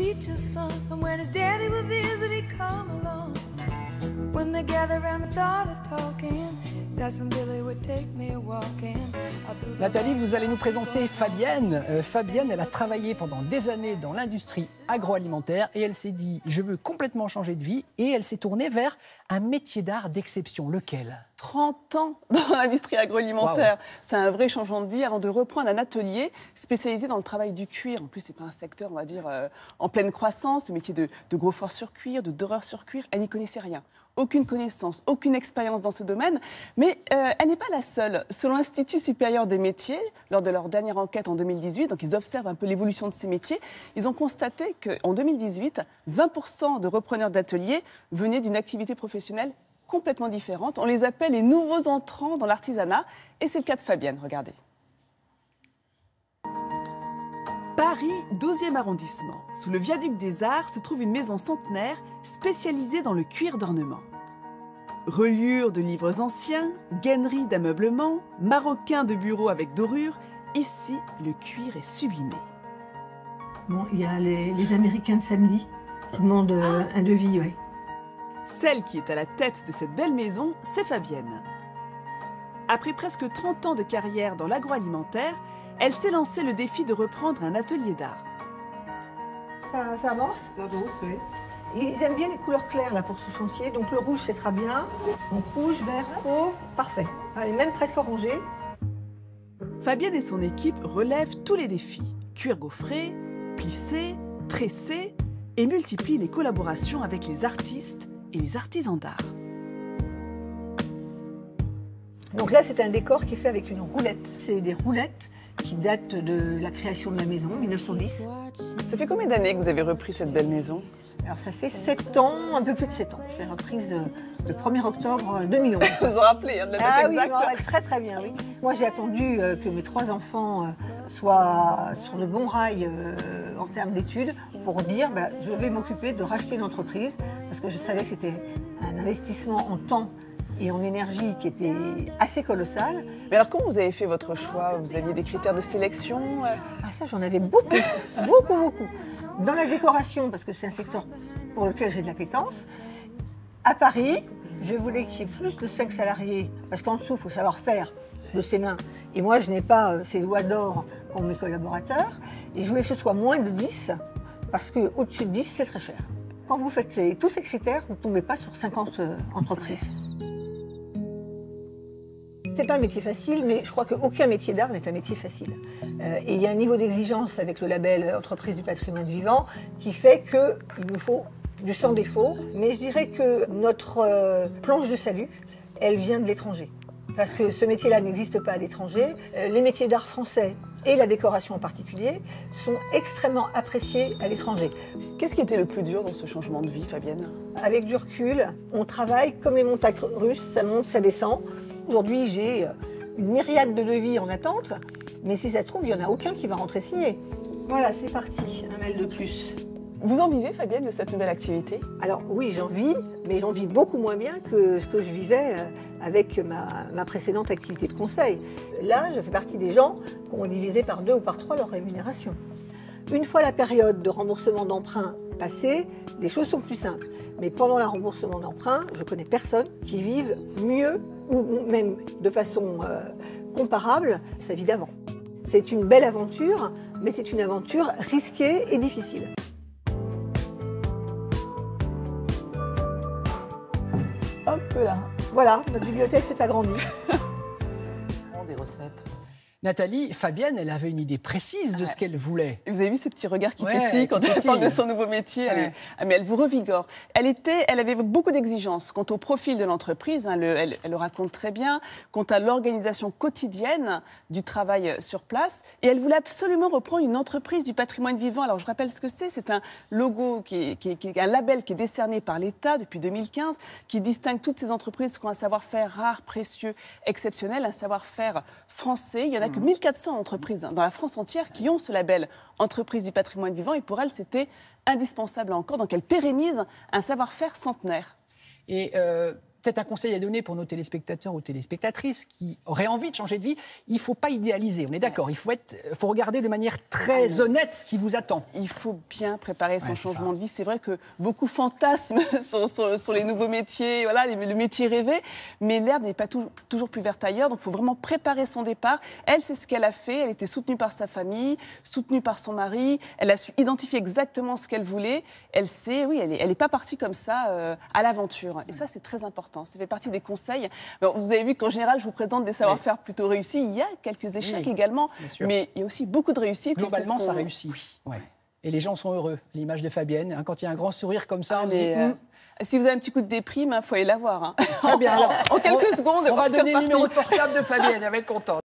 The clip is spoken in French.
preacher's son. And when his daddy would visit, he'd come along. When they gathered around and started talking, that's when Billy would take me walking. Nathalie, vous allez nous présenter Fabienne. Fabienne, elle a travaillé pendant des années dans l'industrie agroalimentaire et elle s'est dit « je veux complètement changer de vie » et elle s'est tournée vers un métier d'art d'exception. Lequel ? 30 ans dans l'industrie agroalimentaire. Wow. C'est un vrai changement de vie avant de reprendre un atelier spécialisé dans le travail du cuir. En plus, c'est pas un secteur, on va dire, en pleine croissance. Le métier de gros foire sur cuir, de doreur sur cuir, elle n'y connaissait rien. Aucune connaissance, aucune expérience dans ce domaine. Mais elle n'est pas la seule. Selon l'Institut supérieur des métiers, lors de leur dernière enquête en 2018, donc ils observent un peu l'évolution de ces métiers, ils ont constaté qu'en 2018, 20% de repreneurs d'ateliers venaient d'une activité professionnelle complètement différente. On les appelle les nouveaux entrants dans l'artisanat. Et c'est le cas de Fabienne, regardez. Paris, 12e arrondissement. Sous le viaduc des Arts se trouve une maison centenaire spécialisée dans le cuir d'ornement. Reliures de livres anciens, gaineries d'ameublement, maroquin de bureaux avec dorure, ici, le cuir est sublimé. Bon, il y a les Américains de samedi qui demandent un devis, oui. Celle qui est à la tête de cette belle maison, c'est Fabienne. Après presque 30 ans de carrière dans l'agroalimentaire, elle s'est lancé le défi de reprendre un atelier d'art. Ça avance ? Ça avance, oui. Ils aiment bien les couleurs claires là pour ce chantier, donc le rouge c'est très bien. Donc rouge, vert, fauve, parfait. Elle est même presque orangée. Fabienne et son équipe relèvent tous les défis. Cuir gaufré, plissé, tressé et multiplient les collaborations avec les artistes et les artisans d'art. Donc là c'est un décor qui est fait avec une roulette. C'est des roulettes qui datent de la création de la maison, 1910. Ça fait combien d'années que vous avez repris cette belle maison ? Alors ça fait 7 ans, un peu plus de 7 ans. Je l'ai reprise le 1er octobre 2011. Vous vous en rappelez, de la date Ah oui, je exacte. m'en rappelle très très bien, oui. Moi j'ai attendu que mes 3 enfants soient sur le bon rail en termes d'études pour dire je vais m'occuper de racheter une entreprise parce que je savais que c'était un investissement en temps et en énergie qui était assez colossal. Mais alors comment vous avez fait votre choix ? Vous aviez des critères de sélection ? Ah ça j'en avais beaucoup, beaucoup. Dans la décoration, parce que c'est un secteur pour lequel j'ai de l'appétence, à Paris, je voulais qu'il y ait plus de 5 salariés, parce qu'en dessous, il faut savoir faire de ses mains. Et moi, je n'ai pas ces doigts d'or pour mes collaborateurs. Et je voulais que ce soit moins de 10, parce qu'au-dessus de 10, c'est très cher. Quand vous faites tous ces critères, vous ne tombez pas sur 50 entreprises. C'est pas un métier facile, mais je crois qu'aucun métier d'art n'est un métier facile. Et il y a un niveau d'exigence avec le label Entreprise du patrimoine vivant qui fait qu'il nous faut du sans défaut. Mais je dirais que notre planche de salut, elle vient de l'étranger. Parce que ce métier-là n'existe pas à l'étranger. Les métiers d'art français et la décoration en particulier sont extrêmement appréciés à l'étranger. Qu'est-ce qui était le plus dur dans ce changement de vie, Fabienne ? Avec du recul, on travaille comme les montagnes russes, ça monte, ça descend. Aujourd'hui, j'ai une myriade de devis en attente, mais si ça se trouve, il n'y en a aucun qui va rentrer signer. Voilà, c'est parti, un mail de plus. Vous en vivez, Fabienne, de cette nouvelle activité ? Alors oui, j'en vis, mais j'en vis beaucoup moins bien que ce que je vivais avec ma précédente activité de conseil. Là, je fais partie des gens qui ont divisé par 2 ou par 3 leur rémunération. Une fois la période de remboursement d'emprunt passée, les choses sont plus simples. Mais pendant le remboursement d'emprunt, je connais personne qui vive mieux ou même de façon comparable sa vie d'avant. C'est une belle aventure, mais c'est une aventure risquée et difficile. Hop là, voilà, notre bibliothèque s'est agrandie. Des recettes. Nathalie, Fabienne, elle avait une idée précise de ce qu'elle voulait. Et vous avez vu ce petit regard qui Ouais, pétille quand elle pétille. parle de son nouveau métier. Mais elle vous revigore. Elle avait beaucoup d'exigences quant au profil de l'entreprise. Elle le raconte très bien. Quant à l'organisation quotidienne du travail sur place. Et elle voulait absolument reprendre une entreprise du patrimoine vivant. Alors je rappelle ce que c'est. C'est un logo, un label qui est décerné par l'État depuis 2015, qui distingue toutes ces entreprises qui ont un savoir-faire rare, précieux, exceptionnel, un savoir-faire français. Il y en a que 1400 entreprises dans la France entière qui ont ce label entreprise du patrimoine vivant et pour elle c'était indispensable encore, donc elle pérennise un savoir-faire centenaire. Et peut-être un conseil à donner pour nos téléspectateurs ou téléspectatrices qui auraient envie de changer de vie. Il ne faut pas idéaliser, on est d'accord. Il faut regarder de manière très honnête ce qui vous attend. Il faut bien préparer son changement ça. de vie. C'est vrai que beaucoup fantasment sur les nouveaux métiers, voilà, le métier rêvé, mais l'herbe n'est pas toujours plus verte ailleurs. Donc il faut vraiment préparer son départ. Elle, c'est ce qu'elle a fait. Elle était soutenue par sa famille, soutenue par son mari. Elle a su identifier exactement ce qu'elle voulait. Elle sait, oui, elle n'est pas partie comme ça à l'aventure. Et ça, c'est très important. Ça fait partie des conseils. Alors, vous avez vu qu'en général, je vous présente des savoir-faire plutôt réussis. Il y a quelques échecs également, mais il y a aussi beaucoup de réussites. Globalement, ça réussit. Oui. Ouais. Et les gens sont heureux. L'image de Fabienne, hein, quand il y a un grand sourire comme ça, on dit... Si vous avez un petit coup de déprime, il faut aller la voir. Hein. Très bien. Alors, en quelques secondes. On va donner le numéro de portable de Fabienne, elle va être contente.